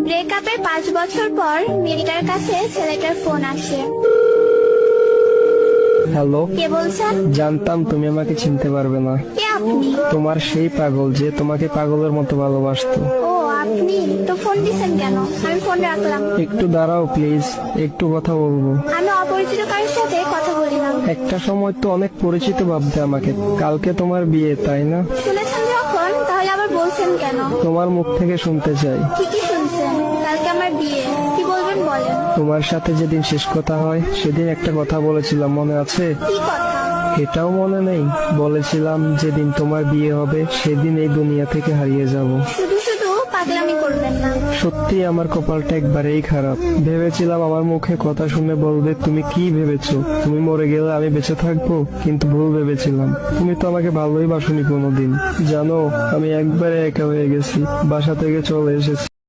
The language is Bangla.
ব্রেকআপের 5 বছর পর মেয়েটার কাছে ছেলেটার ফোন আসে। হ্যালো, কে বলছেন? জানতাম তুমি আমাকে চিনতে পারবে না। কে আপনি? তোমার সেই পাগল যে তোমাকে পাগলের মতো ভালোবাসতো। ও আপনি তো ফোন দিছেন কেন? আমি ফোন রাখলাম। একটু দাঁড়াও প্লিজ, একটু কথা বলবো। আমি অপরিচিত কারোর সাথে কথা বলি না। একটা সময় তো অনেক পরিচিত ভাবতে আমাকে। কালকে তোমার বিয়ে, তাই না? শুনেছেন যখন, তাহলে আবার বলছেন কেন? তোমার মুখ থেকে শুনতে চাই। ঠিকই শুনছেন, কালকে আমার বিয়ে। কি বলবেন বলেন। তোমার সাথে যেদিন শেষ কথা হয় সেদিন একটা কথা বলেছিলাম, মনে আছে? কি কথা? এটাও মনে নেই? বলেছিলাম যেদিন তোমার বিয়ে হবে সেদিন এই দুনিয়া থেকে হারিয়ে যাব। শুধু শুধু পাগলামি করবেন না। সত্যি আমার কপালটা একবারেই খারাপ। ভেবেছিলাম আমার মুখে কথা শুনে বলবে তুমি কি ভেবেছো, তুমি মরে গেলে আমি বেঁচে থাকবো, কিন্তু ভুল ভেবেছিলাম। তুমি তো আমাকে ভালোই বাসনি কোনোদিন। জানো, আমি একবারে একা হয়ে গেছি, বাসা থেকে চলে এসেছি।